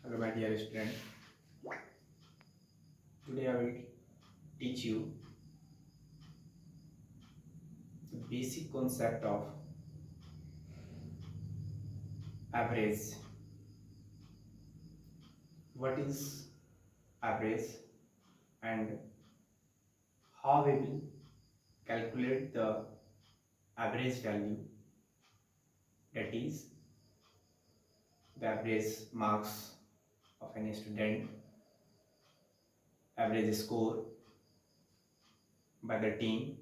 Hello, my dear student. Today I will teach you the basic concept of average. What is average and how we will calculate the average value, that is the average marks of any student, average score by the team,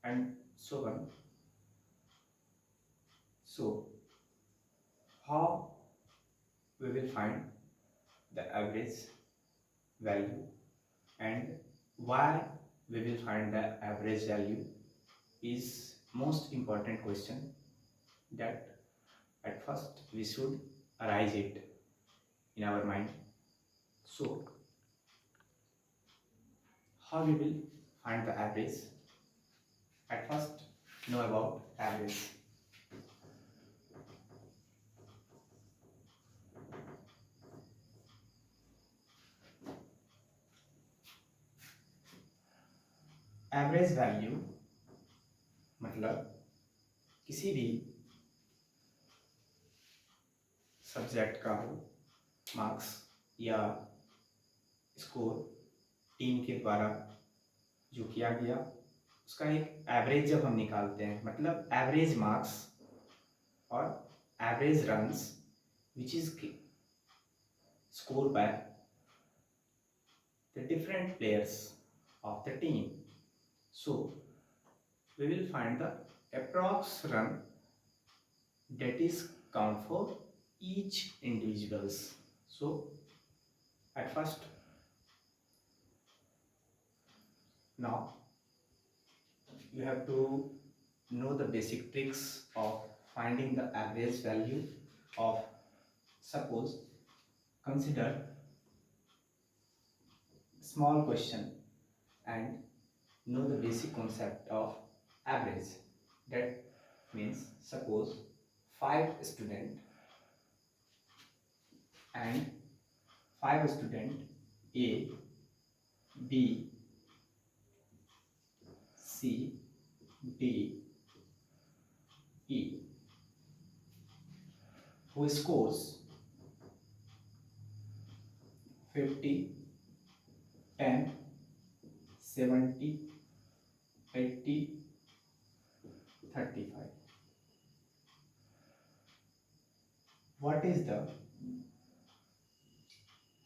and so on. So, how we will find the average value and why we will find the average value is most important question that at first we should arise it in our mind. So how we will find the average? At first know about average. Average value मतलब किसी भी subject का हो marks या score team के द्वारा जो किया गया उसका एक एवरेज जब हम निकालते हैं, मतलब एवरेज मार्क्स और average runs which is scored by the different players of the team. So we will find the approx run that is count for each individuals. So at first, now you have to know the basic tricks of finding the average value of, suppose consider small question and know the basic concept of average. That means suppose 5 student and 5 student A, B, C, D, E who scores 50, 10, 70, 80, 35. What is the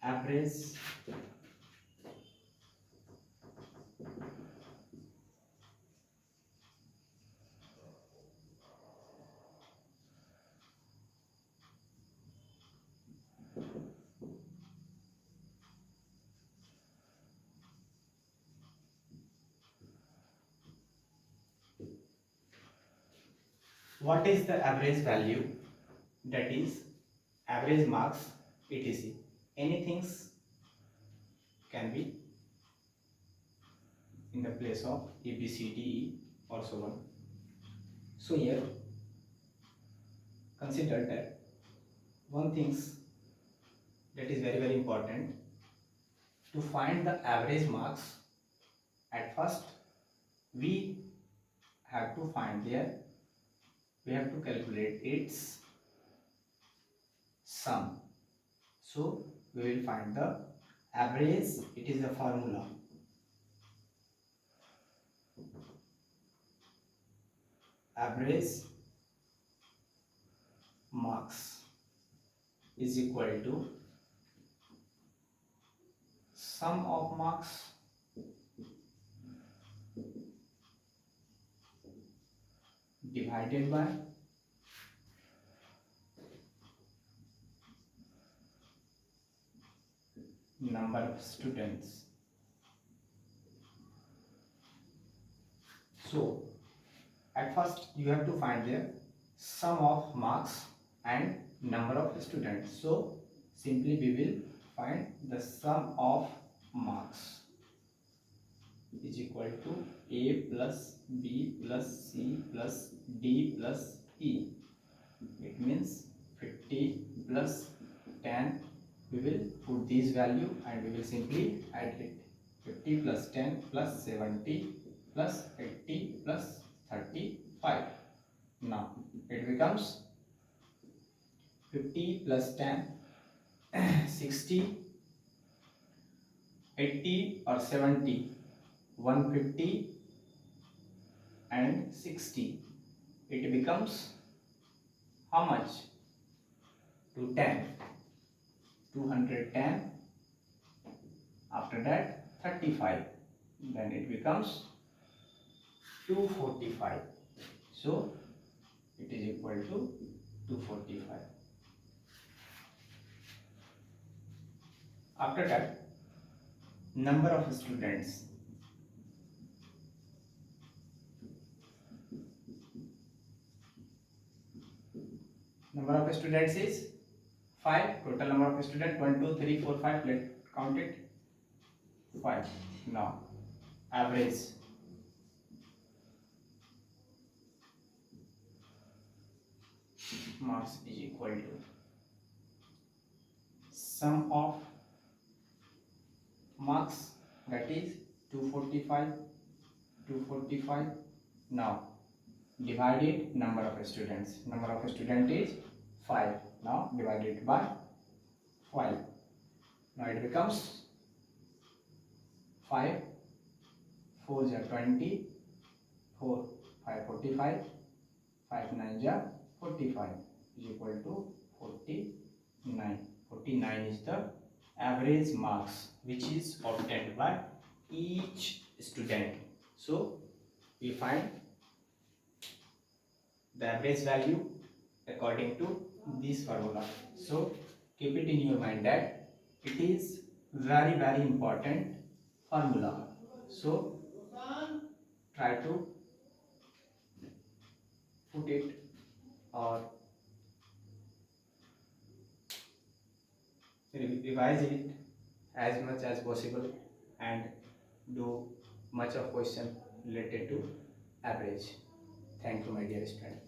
average what is the average value, that is average marks etc. Anything can be in the place of A, B, C, D, E or so on. So here consider that one things that is very important to find the average marks. At first we have to find there, we have to calculate its sum. So we will find the average, it is the formula average marks is equal to sum of marks divided by number of students. So at first you have to find the sum of marks and number of students. So simply we will find the sum of marks is equal to A plus B plus C plus D plus E. It means 50 plus 10. We will put this value and we will simply add it. 50 plus 10 plus 70 plus 80 plus 35. Now it becomes 50 plus 10, 60, 80 or 70, 150 and 60. It becomes how much? 210. 210. After that 35. Then it becomes 245. So it is equal to 245. After that, number of students. Number of students is 5. Total number of students 1, 2, 3, 4, 5. Let's count it. 5. Now average. Marks is equal to sum of marks, that is 245. 245. Now divided number of students. Number of student is 5. Now divided by 5. Now it becomes 5. 4 is 20. 4 5 45. 5 9 is 45 is equal to 49. 49 is the average marks which is obtained by each student. So we find the average value according to this formula. So keep it in your mind that it is very important formula. So try to put it or revise it as much as possible and do much of question related to average. Thank you, my dear student.